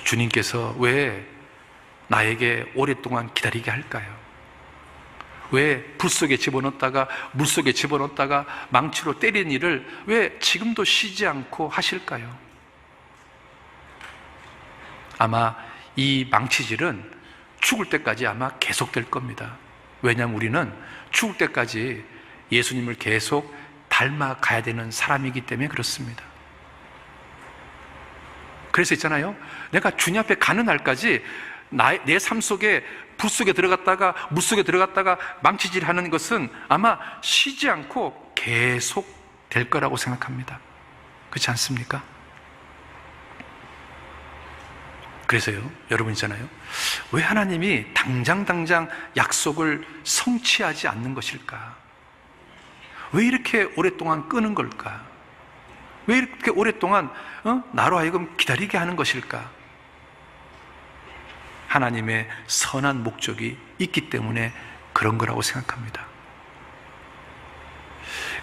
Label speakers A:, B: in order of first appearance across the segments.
A: 주님께서 왜 나에게 오랫동안 기다리게 할까요? 왜 불 속에 집어넣었다가 물 속에 집어넣었다가 망치로 때린 일을 왜 지금도 쉬지 않고 하실까요? 아마 이 망치질은 죽을 때까지 아마 계속될 겁니다. 왜냐하면 우리는 죽을 때까지 예수님을 계속 닮아가야 되는 사람이기 때문에 그렇습니다. 그래서 있잖아요, 내가 주님 앞에 가는 날까지 내 삶 속에 불 속에 들어갔다가 물 속에 들어갔다가 망치질 하는 것은 아마 쉬지 않고 계속 될 거라고 생각합니다. 그렇지 않습니까? 그래서요, 여러분 있잖아요, 왜 하나님이 당장 약속을 성취하지 않는 것일까? 왜 이렇게 오랫동안 끄는 걸까? 왜 이렇게 오랫동안 나로 하여금 기다리게 하는 것일까? 하나님의 선한 목적이 있기 때문에 그런 거라고 생각합니다.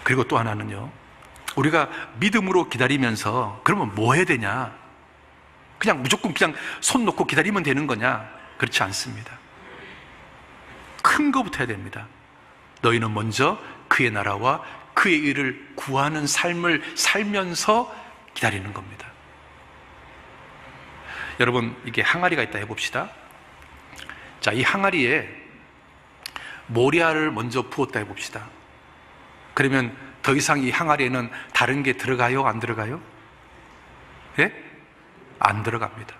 A: 그리고 또 하나는요, 우리가 믿음으로 기다리면서 그러면 뭐 해야 되냐? 그냥 무조건 그냥 손 놓고 기다리면 되는 거냐? 그렇지 않습니다. 큰 거부터 해야 됩니다. 너희는 먼저 그의 나라와 그의 의를 구하는 삶을 살면서 기다리는 겁니다. 여러분, 이게 항아리가 있다 해봅시다. 자, 이 항아리에 모리아를 먼저 부었다 해봅시다. 그러면 더 이상 이 항아리에는 다른 게 들어가요? 안 들어가요? 예? 안 들어갑니다.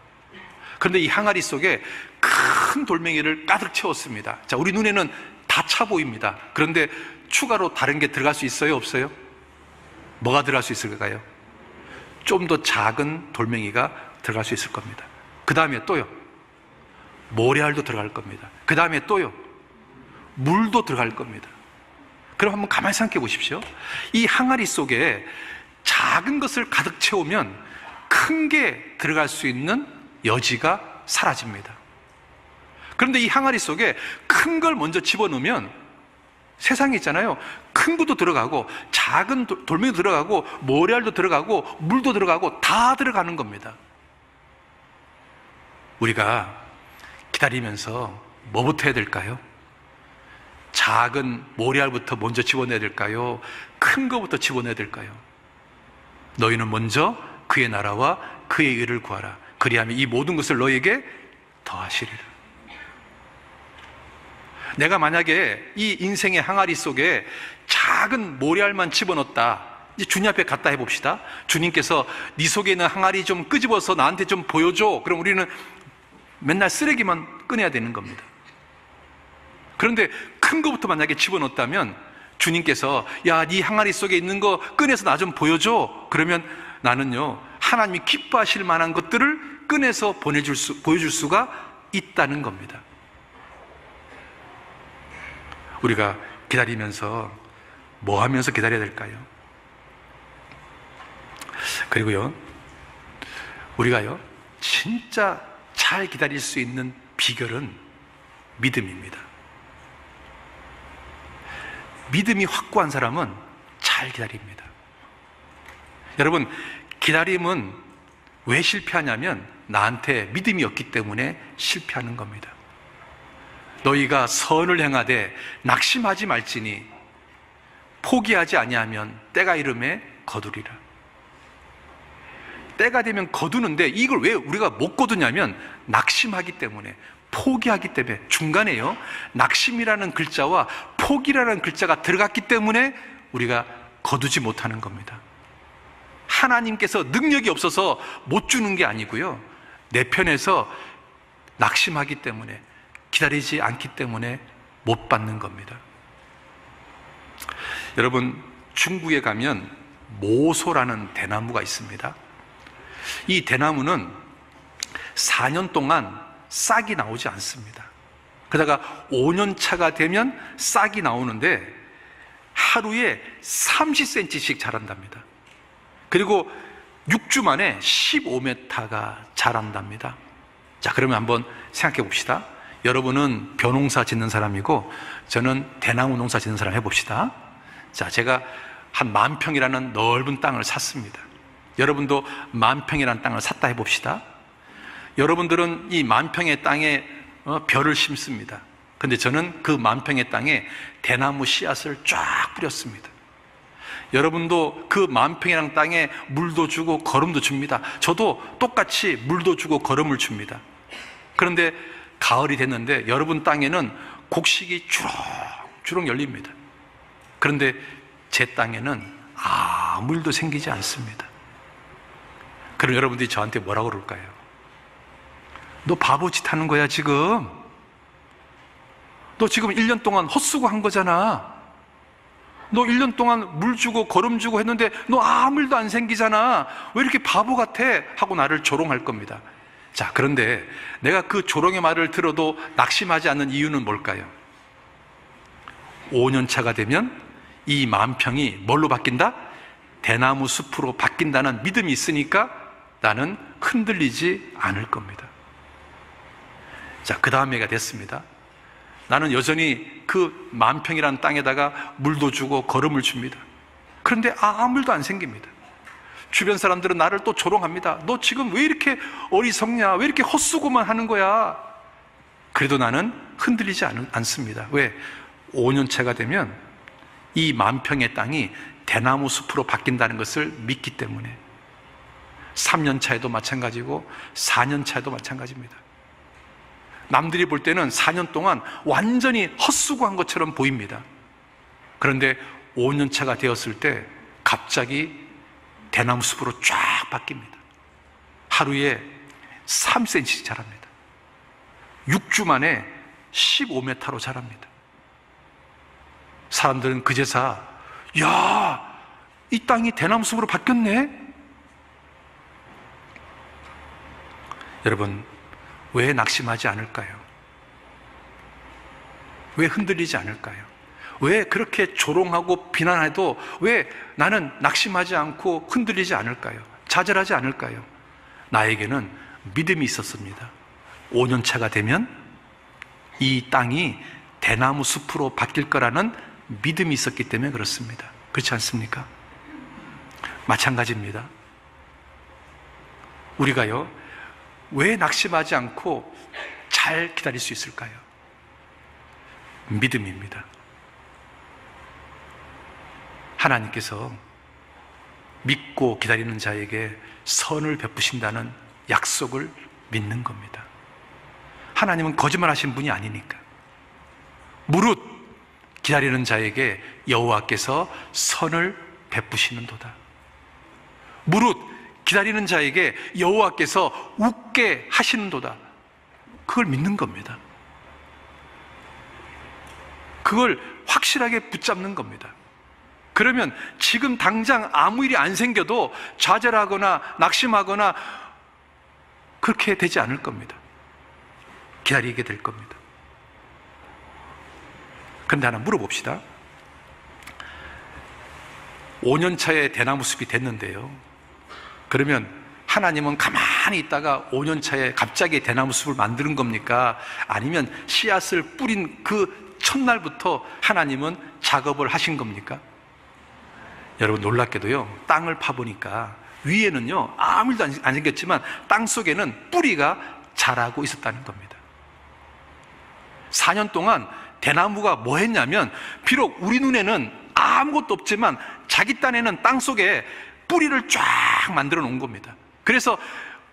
A: 그런데 이 항아리 속에 큰 돌멩이를 가득 채웠습니다. 자, 우리 눈에는 다 차 보입니다. 그런데 추가로 다른 게 들어갈 수 있어요? 없어요? 뭐가 들어갈 수 있을까요? 좀 더 작은 돌멩이가 들어갈 수 있을 겁니다. 그 다음에 또요, 모래알도 들어갈 겁니다. 그 다음에 또요, 물도 들어갈 겁니다. 그럼 한번 가만히 생각해 보십시오. 이 항아리 속에 작은 것을 가득 채우면 큰 게 들어갈 수 있는 여지가 사라집니다. 그런데 이 항아리 속에 큰 걸 먼저 집어넣으면 세상에 있잖아요, 큰 것도 들어가고 작은 돌멩이도 들어가고 모래알도 들어가고 물도 들어가고 다 들어가는 겁니다. 우리가 기다리면서 뭐부터 해야 될까요? 작은 모래알부터 먼저 집어내야 될까요? 큰 거부터 집어내야 될까요? 너희는 먼저 그의 나라와 그의 의를 구하라. 그리하면 이 모든 것을 너희에게 더하시리라. 내가 만약에 이 인생의 항아리 속에 작은 모래알만 집어넣었다, 이제 주님 앞에 갖다 해봅시다. 주님께서 네 속에 있는 항아리 좀 끄집어서 나한테 좀 보여줘. 그럼 우리는 맨날 쓰레기만 꺼내야 되는 겁니다. 그런데 큰 거부터 만약에 집어넣었다면 주님께서 야, 네 항아리 속에 있는 거 꺼내서 나 좀 보여줘. 그러면 나는요, 하나님이 기뻐하실 만한 것들을 꺼내서 보여줄 수가 있다는 겁니다. 우리가 기다리면서 뭐 하면서 기다려야 될까요? 그리고요, 우리가요, 진짜 잘 기다릴 수 있는 비결은 믿음입니다. 믿음이 확고한 사람은 잘 기다립니다. 여러분, 기다림은 왜 실패하냐면 나한테 믿음이 없기 때문에 실패하는 겁니다. 너희가 선을 행하되 낙심하지 말지니 포기하지 아니하면 때가 이르매 거두리라. 때가 되면 거두는데 이걸 왜 우리가 못 거두냐면 낙심하기 때문에, 포기하기 때문에. 중간에요, 낙심이라는 글자와 포기라는 글자가 들어갔기 때문에 우리가 거두지 못하는 겁니다. 하나님께서 능력이 없어서 못 주는 게 아니고요, 내 편에서 낙심하기 때문에, 기다리지 않기 때문에 못 받는 겁니다. 여러분, 중국에 가면 모소라는 대나무가 있습니다. 이 대나무는 4년 동안 싹이 나오지 않습니다. 그러다가 5년 차가 되면 싹이 나오는데 하루에 30cm씩 자란답니다. 그리고 6주 만에 15m가 자란답니다. 자, 그러면 한번 생각해 봅시다. 여러분은 벼농사 짓는 사람이고 저는 대나무 농사 짓는 사람 해봅시다. 자, 제가 한 10,000평이라는 넓은 땅을 샀습니다. 여러분도 10,000평이라는 땅을 샀다 해봅시다. 여러분들은 이 만평의 땅에 벼를 심습니다. 근데 저는 그 만평의 땅에 대나무 씨앗을 쫙 뿌렸습니다. 여러분도 그 만평이라는 땅에 물도 주고 거름도 줍니다. 저도 똑같이 물도 주고 거름을 줍니다. 그런데 가을이 됐는데 여러분 땅에는 곡식이 주렁주렁 열립니다. 그런데 제 땅에는 아무 일도 생기지 않습니다. 그럼 여러분들이 저한테 뭐라고 그럴까요? 너 바보짓 하는 거야 지금. 너 지금 1년 동안 헛수고 한 거잖아. 너 1년 동안 물 주고 거름 주고 했는데 너 아무 일도 안 생기잖아. 왜 이렇게 바보 같아? 하고 나를 조롱할 겁니다. 자, 그런데 내가 그 조롱의 말을 들어도 낙심하지 않는 이유는 뭘까요? 5년 차가 되면 이 만평이 뭘로 바뀐다? 대나무 숲으로 바뀐다는 믿음이 있으니까 나는 흔들리지 않을 겁니다. 자, 그 다음 해가 됐습니다. 나는 여전히 그 만평이라는 땅에다가 물도 주고 거름을 줍니다. 그런데 아무 일도 안 생깁니다. 주변 사람들은 나를 또 조롱합니다. 너 지금 왜 이렇게 어리석냐? 왜 이렇게 헛수고만 하는 거야? 그래도 나는 흔들리지 않습니다. 왜? 5년 차가 되면 이 만평의 땅이 대나무 숲으로 바뀐다는 것을 믿기 때문에 3년 차에도 마찬가지고 4년 차에도 마찬가지입니다. 남들이 볼 때는 4년 동안 완전히 헛수고한 것처럼 보입니다. 그런데 5년 차가 되었을 때 갑자기 대나무 숲으로 쫙 바뀝니다. 하루에 3cm씩 자랍니다. 6주 만에 15m로 자랍니다. 사람들은 그제서 야, 이 땅이 대나무 숲으로 바뀌었네? 여러분, 왜 낙심하지 않을까요? 왜 흔들리지 않을까요? 왜 그렇게 조롱하고 비난해도 왜 나는 낙심하지 않고 흔들리지 않을까요? 좌절하지 않을까요? 나에게는 믿음이 있었습니다. 5년 차가 되면 이 땅이 대나무 숲으로 바뀔 거라는 믿음이 있었기 때문에 그렇습니다. 그렇지 않습니까? 마찬가지입니다. 우리가요, 왜 낙심하지 않고 잘 기다릴 수 있을까요? 믿음입니다. 하나님께서 믿고 기다리는 자에게 선을 베푸신다는 약속을 믿는 겁니다. 하나님은 거짓말하신 분이 아니니까. 무릇 기다리는 자에게 여호와께서 선을 베푸시는도다. 무릇 기다리는 자에게 여호와께서 웃게 하시는도다. 그걸 믿는 겁니다. 그걸 확실하게 붙잡는 겁니다. 그러면 지금 당장 아무 일이 안 생겨도 좌절하거나 낙심하거나 그렇게 되지 않을 겁니다. 기다리게 될 겁니다. 그런데 하나 물어봅시다. 5년 차에 대나무 숲이 됐는데요, 그러면 하나님은 가만히 있다가 5년 차에 갑자기 대나무 숲을 만드는 겁니까? 아니면 씨앗을 뿌린 그 첫날부터 하나님은 작업을 하신 겁니까? 여러분, 놀랍게도요, 땅을 파보니까 위에는요 아무 일도 안 생겼지만 땅 속에는 뿌리가 자라고 있었다는 겁니다. 4년 동안 대나무가 뭐 했냐면, 비록 우리 눈에는 아무것도 없지만 자기 딴에는 땅 속에 뿌리를 쫙 만들어 놓은 겁니다. 그래서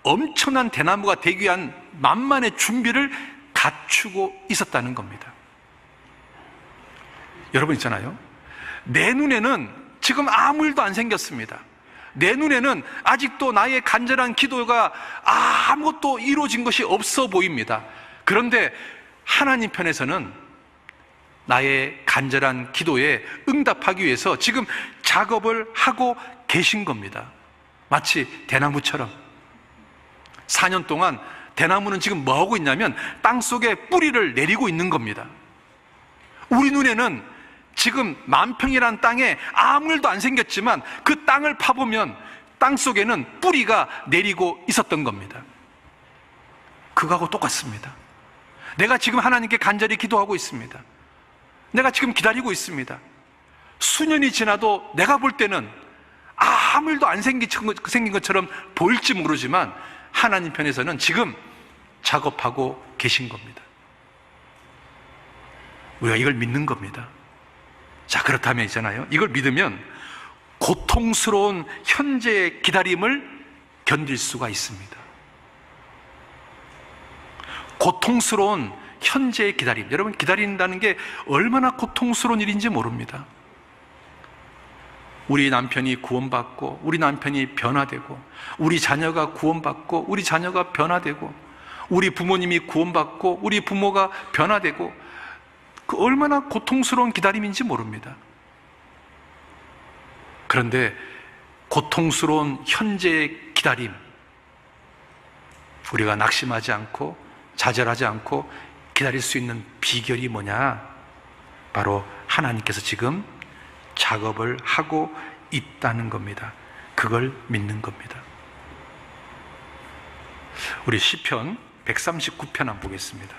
A: 엄청난 대나무가 되기 위한 만만의 준비를 갖추고 있었다는 겁니다. 여러분 있잖아요, 내 눈에는 지금 아무 일도 안 생겼습니다. 내 눈에는 아직도 나의 간절한 기도가 아무것도 이루어진 것이 없어 보입니다. 그런데 하나님 편에서는 나의 간절한 기도에 응답하기 위해서 지금 작업을 하고 계신 겁니다. 마치 대나무처럼 4년 동안 대나무는 지금 뭐 하고 있냐면 땅속에 뿌리를 내리고 있는 겁니다. 우리 눈에는 지금 만평이라는 땅에 아무 일도 안 생겼지만 그 땅을 파보면 땅 속에는 뿌리가 내리고 있었던 겁니다. 그거하고 똑같습니다. 내가 지금 하나님께 간절히 기도하고 있습니다. 내가 지금 기다리고 있습니다. 수년이 지나도 내가 볼 때는 아무 일도 안 생긴 것처럼 보일지 모르지만 하나님 편에서는 지금 작업하고 계신 겁니다. 우리가 이걸 믿는 겁니다. 자, 그렇다면 있잖아요, 이걸 믿으면 고통스러운 현재의 기다림을 견딜 수가 있습니다. 고통스러운 현재의 기다림, 여러분, 기다린다는 게 얼마나 고통스러운 일인지 모릅니다. 우리 남편이 구원받고, 우리 남편이 변화되고, 우리 자녀가 구원받고, 우리 자녀가 변화되고, 우리 부모님이 구원받고, 우리 부모가 변화되고, 그 얼마나 고통스러운 기다림인지 모릅니다. 그런데 고통스러운 현재의 기다림, 우리가 낙심하지 않고 좌절하지 않고 기다릴 수 있는 비결이 뭐냐? 바로 하나님께서 지금 작업을 하고 있다는 겁니다. 그걸 믿는 겁니다. 우리 시편 139편 한번 보겠습니다.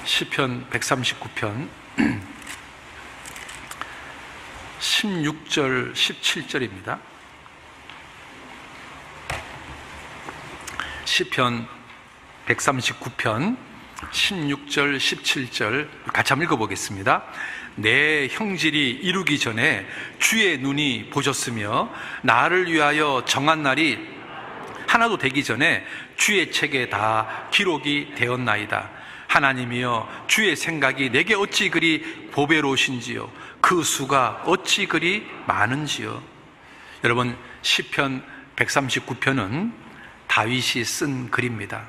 A: 시편 139편 16절 17절입니다. 시편 139편 16절 17절 같이 한번 읽어보겠습니다. 내 형질이 이루기 전에 주의 눈이 보셨으며 나를 위하여 정한 날이 하나도 되기 전에 주의 책에 다 기록이 되었나이다. 하나님이여, 주의 생각이 내게 어찌 그리 보배로우신지요, 그 수가 어찌 그리 많은지요. 여러분, 시편 139편은 다윗이 쓴 글입니다.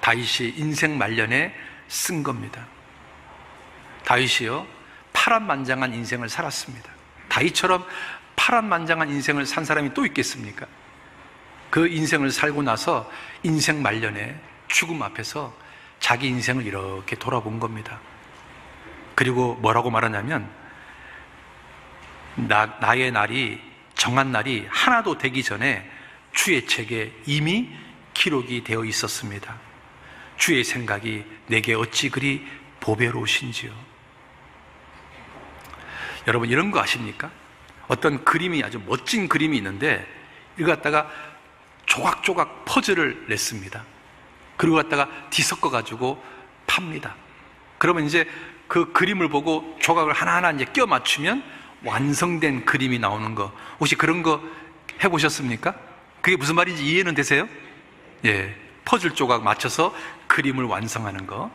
A: 다윗이 인생 말년에 쓴 겁니다. 다윗이요, 파란만장한 인생을 살았습니다. 다윗처럼 파란만장한 인생을 산 사람이 또 있겠습니까? 그 인생을 살고 나서 인생 말년에 죽음 앞에서 자기 인생을 이렇게 돌아본 겁니다. 그리고 뭐라고 말하냐면, 나의 날이, 정한 날이 하나도 되기 전에 주의 책에 이미 기록이 되어 있었습니다. 주의 생각이 내게 어찌 그리 보배로우신지요. 여러분, 이런 거 아십니까? 어떤 그림이, 아주 멋진 그림이 있는데 이거 갖다가 조각조각 퍼즐을 냈습니다. 그리고 갖다가 뒤섞어 가지고 팝니다. 그러면 이제 그 그림을 보고 조각을 하나하나 이제 끼워 맞추면 완성된 그림이 나오는 거, 혹시 그런 거 해보셨습니까? 그게 무슨 말인지 이해는 되세요? 예, 퍼즐 조각 맞춰서 그림을 완성하는 거.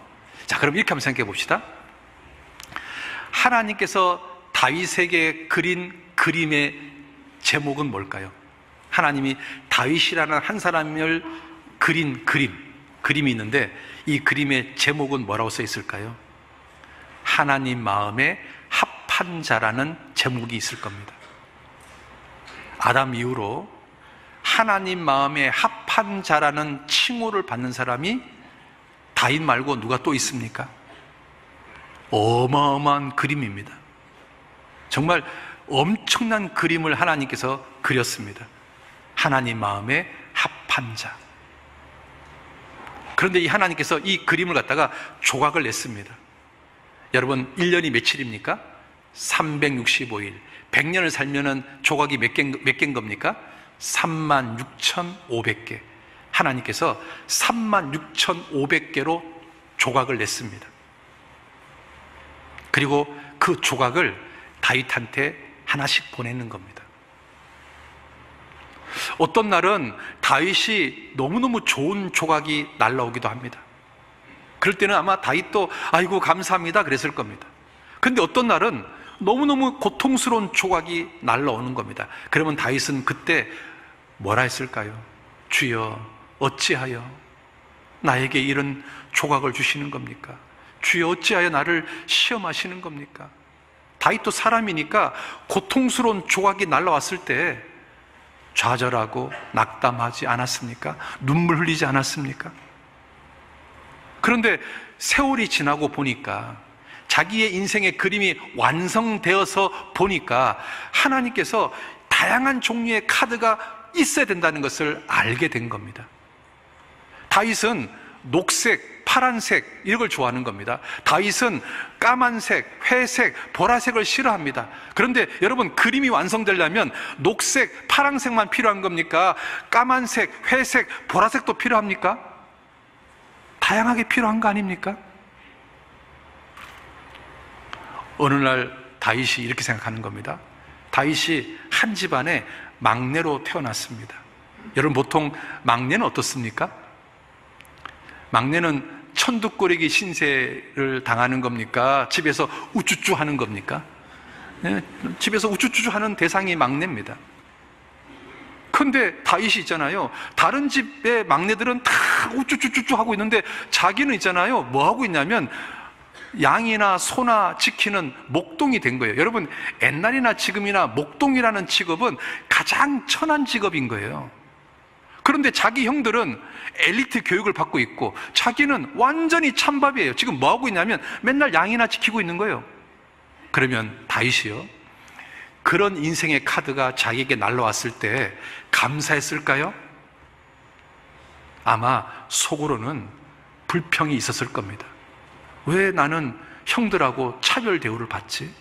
A: 자, 그럼 이렇게 한번 생각해 봅시다. 하나님께서 다윗에게 그린 그림의 제목은 뭘까요? 하나님이 다윗이라는 한 사람을 그린 그림이 있는데 이 그림의 제목은 뭐라고 써 있을까요? 하나님 마음에 합한 자라는 제목이 있을 겁니다. 아담 이후로 하나님 마음에 합한 자라는 칭호를 받는 사람이 다윗 말고 누가 또 있습니까? 어마어마한 그림입니다. 정말 엄청난 그림을 하나님께서 그렸습니다. 하나님 마음에 합한 자. 그런데 이 하나님께서 이 그림을 갖다가 조각을 냈습니다. 여러분, 1년이 며칠입니까? 365일. 100년을 살면은 조각이 몇 개인 겁니까? 36,500개. 하나님께서 36,500개로 조각을 냈습니다. 그리고 그 조각을 다윗한테 하나씩 보내는 겁니다. 어떤 날은 다윗이 너무너무 좋은 조각이 날라오기도 합니다. 그럴 때는 아마 다윗도 아이고 감사합니다 그랬을 겁니다. 그런데 어떤 날은 너무너무 고통스러운 조각이 날라오는 겁니다. 그러면 다윗은 그때 뭐라 했을까요? 주여, 어찌하여 나에게 이런 조각을 주시는 겁니까? 주여, 어찌하여 나를 시험하시는 겁니까? 다윗도 사람이니까 고통스러운 조각이 날라왔을 때 좌절하고 낙담하지 않았습니까? 눈물 흘리지 않았습니까? 그런데 세월이 지나고 보니까, 자기의 인생의 그림이 완성되어서 보니까 하나님께서 다양한 종류의 카드가 있어야 된다는 것을 알게 된 겁니다. 다윗은 녹색, 파란색 이런 걸 좋아하는 겁니다. 다윗은 까만색, 회색, 보라색을 싫어합니다. 그런데 여러분, 그림이 완성되려면 녹색, 파란색만 필요한 겁니까? 까만색, 회색, 보라색도 필요합니까? 다양하게 필요한 거 아닙니까? 어느 날 다윗이 이렇게 생각하는 겁니다. 다윗이 한 집안에 막내로 태어났습니다. 여러분, 보통 막내는 어떻습니까? 막내는 천둥꾸러기 신세를 당하는 겁니까? 집에서 우쭈쭈 하는 겁니까? 네, 집에서 우쭈쭈 하는 대상이 막내입니다. 그런데 다윗이 있잖아요, 다른 집의 막내들은 다 우쭈쭈쭈쭈 하고 있는데 자기는 있잖아요, 뭐 하고 있냐면 양이나 소나 지키는 목동이 된 거예요. 여러분, 옛날이나 지금이나 목동이라는 직업은 가장 천한 직업인 거예요. 그런데 자기 형들은 엘리트 교육을 받고 있고 자기는 완전히 찬밥이에요. 지금 뭐 하고 있냐면 맨날 양이나 지키고 있는 거예요. 그러면 다윗이요, 그런 인생의 카드가 자기에게 날라왔을 때 감사했을까요? 아마 속으로는 불평이 있었을 겁니다. 왜 나는 형들하고 차별 대우를 받지?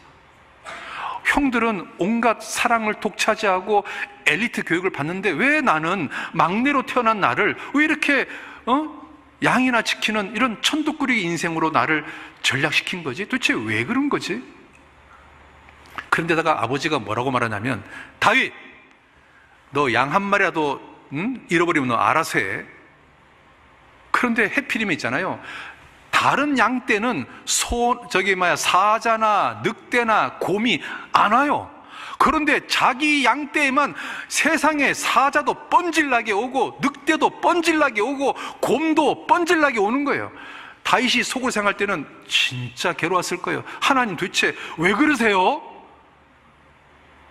A: 형들은 온갖 사랑을 독차지하고 엘리트 교육을 받는데 왜 나는 막내로 태어난 나를 왜 이렇게 양이나 지키는 이런 천둥꾸러기 인생으로 나를 전락시킨 거지? 도대체 왜 그런 거지? 그런데다가 아버지가 뭐라고 말하냐면, 다윗, 너 양 한 마리라도 잃어버리면 너 알아서 해. 그런데 해필이면 있잖아요, 다른 양 떼는 사자나 늑대나 곰이 안 와요. 그런데 자기 양 떼에만 세상에 사자도 뻔질나게 오고 늑대도 뻔질나게 오고 곰도 뻔질나게 오는 거예요. 다윗이 속으로 생각할 때는 진짜 괴로웠을 거예요. 하나님, 도대체 왜 그러세요?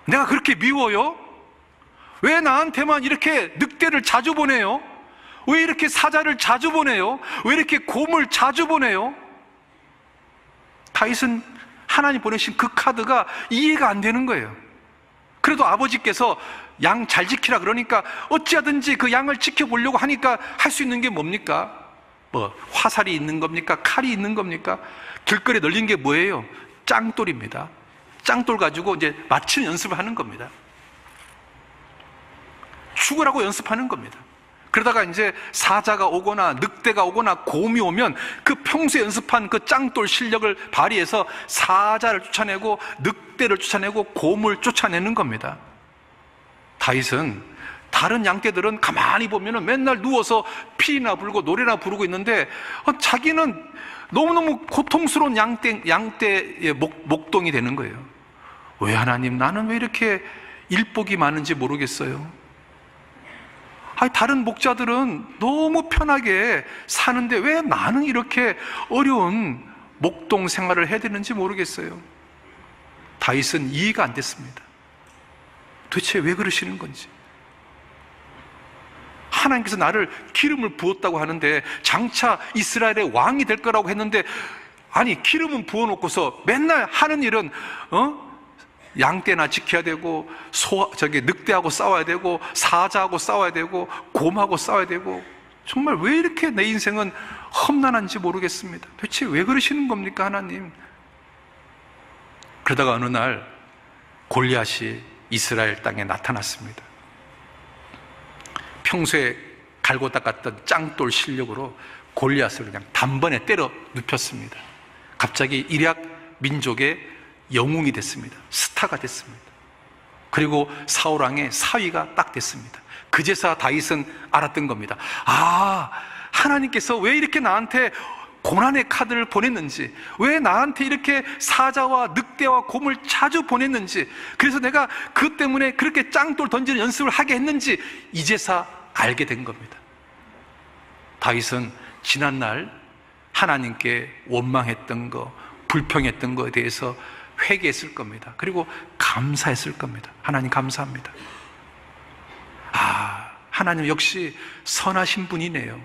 A: 내가 그렇게 미워요? 왜 나한테만 이렇게 늑대를 자주 보내요? 왜 이렇게 사자를 자주 보내요? 왜 이렇게 곰을 자주 보내요? 다윗은 하나님 보내신 그 카드가 이해가 안 되는 거예요. 그래도 아버지께서 양 잘 지키라 그러니까 어찌하든지 그 양을 지켜보려고 하니까 할 수 있는 게 뭡니까? 뭐 화살이 있는 겁니까? 칼이 있는 겁니까? 길거리에 널린 게 뭐예요? 짱돌입니다. 짱돌 가지고 이제 맞추는 연습을 하는 겁니다. 죽으라고 연습하는 겁니다. 그러다가 이제 사자가 오거나 늑대가 오거나 곰이 오면 그 평소에 연습한 그 짱돌 실력을 발휘해서 사자를 쫓아내고 늑대를 쫓아내고 곰을 쫓아내는 겁니다. 다윗은 다른 양떼들은 가만히 보면은 맨날 누워서 피나 불고 노래나 부르고 있는데 자기는 너무너무 고통스러운 양떼의 목동이 되는 거예요. 왜 하나님, 나는 왜 이렇게 일복이 많은지 모르겠어요. 다른 목자들은 너무 편하게 사는데 왜 나는 이렇게 어려운 목동 생활을 해야 되는지 모르겠어요. 다윗은 이해가 안 됐습니다. 도대체 왜 그러시는 건지. 하나님께서 나를 기름을 부었다고 하는데 장차 이스라엘의 왕이 될 거라고 했는데, 아니 기름은 부어놓고서 맨날 하는 일은 양떼나 지켜야 되고 늑대하고 싸워야 되고 사자하고 싸워야 되고 곰하고 싸워야 되고, 정말 왜 이렇게 내 인생은 험난한지 모르겠습니다. 도대체 왜 그러시는 겁니까, 하나님? 그러다가 어느 날 골리앗이 이스라엘 땅에 나타났습니다. 평소에 갈고 닦았던 짱돌 실력으로 골리앗을 그냥 단번에 때려 눕혔습니다. 갑자기 일약 민족의 영웅이 됐습니다. 스타가 됐습니다. 그리고 사울 왕의 사위가 딱 됐습니다. 그제서 다윗은 알았던 겁니다. 하나님께서 왜 이렇게 나한테 고난의 카드를 보냈는지, 왜 나한테 이렇게 사자와 늑대와 곰을 자주 보냈는지, 그래서 내가 그 때문에 그렇게 짱돌 던지는 연습을 하게 했는지 이제서 알게 된 겁니다. 다윗은 지난날 하나님께 원망했던 거, 불평했던 거에 대해서 회개했을 겁니다. 그리고 감사했을 겁니다. 하나님 감사합니다. 하나님 역시 선하신 분이네요.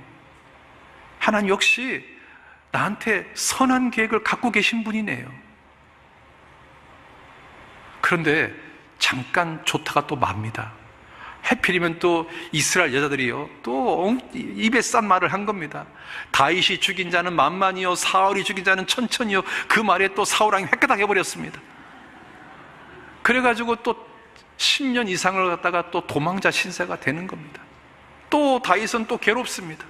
A: 하나님 역시 나한테 선한 계획을 갖고 계신 분이네요. 그런데 잠깐 좋다가 또 맙니다. 하필이면 또 이스라엘 여자들이요, 또 입에 싼 말을 한 겁니다. 다윗이 죽인 자는 만만이요, 사울이 죽인 자는 천천히요. 그 말에 또 사울 왕이 회개당 해버렸습니다. 그래가지고 또 10년 이상을 갖다가 또 도망자 신세가 되는 겁니다. 또 다윗은 또 괴롭습니다.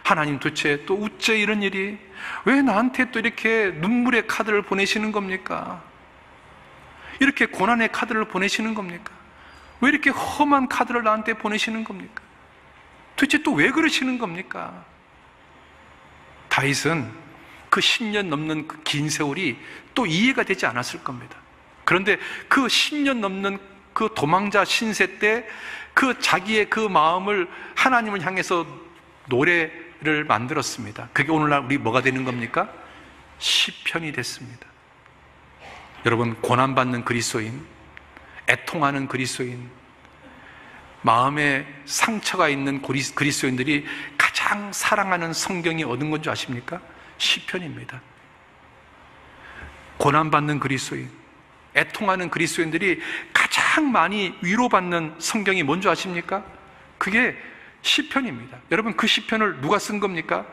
A: 하나님, 도대체 또 어째 이런 일이, 왜 나한테 또 이렇게 눈물의 카드를 보내시는 겁니까? 이렇게 고난의 카드를 보내시는 겁니까? 왜 이렇게 험한 카드를 나한테 보내시는 겁니까? 도대체 또 왜 그러시는 겁니까? 다윗은 그 10년 넘는 그 긴 세월이 또 이해가 되지 않았을 겁니다. 그런데 그 10년 넘는 그 도망자 신세 때 그 자기의 그 마음을 하나님을 향해서 노래를 만들었습니다. 그게 오늘날 우리 뭐가 되는 겁니까? 시편이 됐습니다. 여러분, 고난받는 그리스도인, 애통하는 그리스도인, 마음에 상처가 있는 그리스도인들이 가장 사랑하는 성경이 어떤 건 줄 아십니까? 시편입니다. 고난받는 그리스도인, 애통하는 그리스도인들이 가장 많이 위로받는 성경이 뭔지 아십니까? 그게 시편입니다. 여러분, 그 시편을 누가 쓴 겁니까?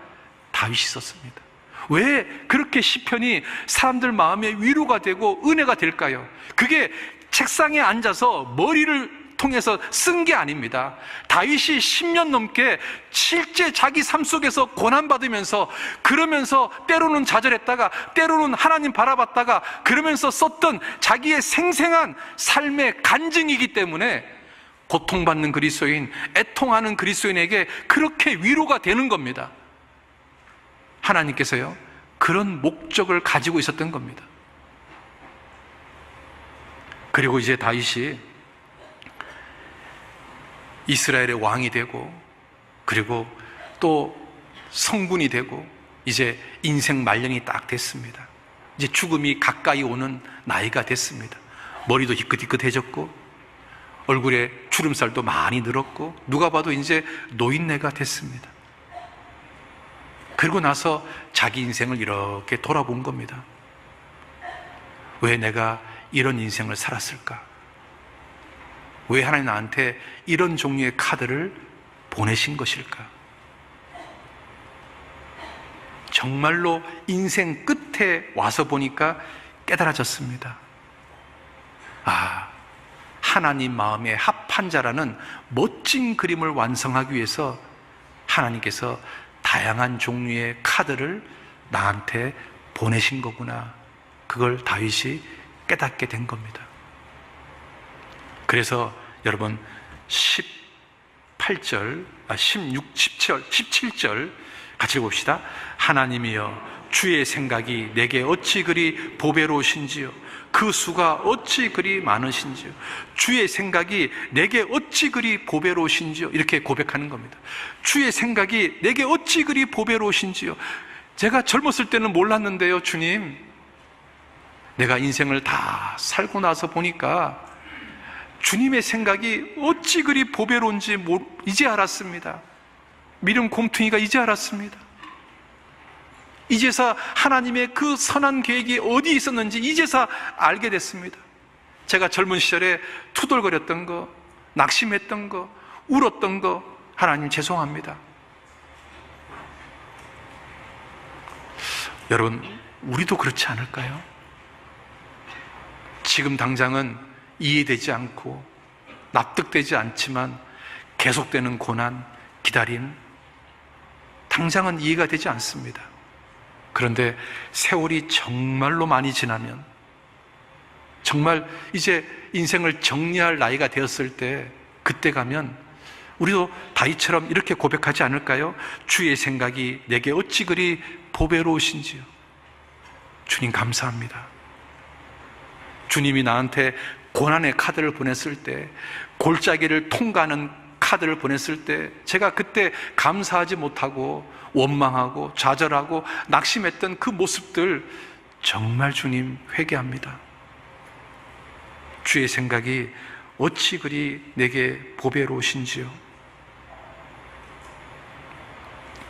A: 다윗이 썼습니다. 왜 그렇게 시편이 사람들 마음에 위로가 되고 은혜가 될까요? 그게 책상에 앉아서 머리를 통해서 쓴 게 아닙니다. 다윗이 10년 넘게 실제 자기 삶 속에서 고난받으면서, 그러면서 때로는 좌절했다가 때로는 하나님 바라봤다가 그러면서 썼던 자기의 생생한 삶의 간증이기 때문에 고통받는 그리스도인, 애통하는 그리스도인에게 그렇게 위로가 되는 겁니다. 하나님께서요, 그런 목적을 가지고 있었던 겁니다. 그리고 이제 다윗이 이스라엘의 왕이 되고, 그리고 또 성군이 되고, 이제 인생 말년이 딱 됐습니다. 이제 죽음이 가까이 오는 나이가 됐습니다. 머리도 희끗희끗해졌고 얼굴에 주름살도 많이 늘었고 누가 봐도 이제 노인네가 됐습니다. 그리고 나서 자기 인생을 이렇게 돌아본 겁니다. 왜 내가 이런 인생을 살았을까? 왜 하나님 나한테 이런 종류의 카드를 보내신 것일까? 정말로 인생 끝에 와서 보니까 깨달아졌습니다. 아, 하나님 마음에 합한 자라는 멋진 그림을 완성하기 위해서 하나님께서 다양한 종류의 카드를 나한테 보내신 거구나. 그걸 다윗이 깨닫게 된 겁니다. 그래서 여러분 16, 17절 같이 봅시다. 하나님이여, 주의 생각이 내게 어찌 그리 보배로우신지요, 그 수가 어찌 그리 많으신지요. 주의 생각이 내게 어찌 그리 보배로우신지요. 이렇게 고백하는 겁니다. 주의 생각이 내게 어찌 그리 보배로우신지요. 제가 젊었을 때는 몰랐는데요, 주님, 내가 인생을 다 살고 나서 보니까 주님의 생각이 어찌 그리 보배로운지 이제 알았습니다. 미련 곰퉁이가 이제 알았습니다. 이제서 하나님의 그 선한 계획이 어디 있었는지 이제서 알게 됐습니다. 제가 젊은 시절에 투덜거렸던 거, 낙심했던 거, 울었던 거, 하나님 죄송합니다. 여러분, 우리도 그렇지 않을까요? 지금 당장은 이해되지 않고 납득되지 않지만 계속되는 고난, 기다림, 당장은 이해가 되지 않습니다. 그런데 세월이 정말로 많이 지나면, 정말 이제 인생을 정리할 나이가 되었을 때, 그때 가면 우리도 다윗처럼 이렇게 고백하지 않을까요? 주의 생각이 내게 어찌 그리 보배로우신지요. 주님 감사합니다. 주님이 나한테 고난의 카드를 보냈을 때, 골짜기를 통과하는 카드를 보냈을 때 제가 그때 감사하지 못하고 원망하고 좌절하고 낙심했던 그 모습들, 정말 주님 회개합니다. 주의 생각이 어찌 그리 내게 보배로우신지요.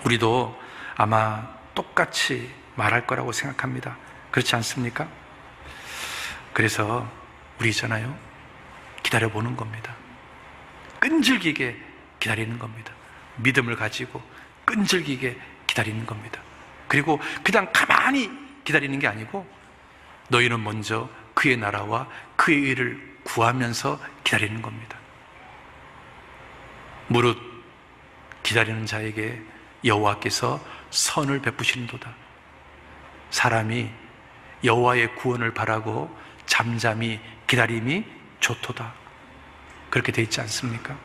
A: 우리도 아마 똑같이 말할 거라고 생각합니다. 그렇지 않습니까? 그래서 우리 있잖아요, 기다려보는 겁니다. 끈질기게 기다리는 겁니다. 믿음을 가지고 끈질기게 기다리는 겁니다. 그리고 그냥 가만히 기다리는 게 아니고 너희는 먼저 그의 나라와 그의 의를 구하면서 기다리는 겁니다. 무릇 기다리는 자에게 여호와께서 선을 베푸시는도다. 사람이 여호와의 구원을 바라고 잠잠히 기다림이 좋도다. 그렇게 돼 있지 않습니까?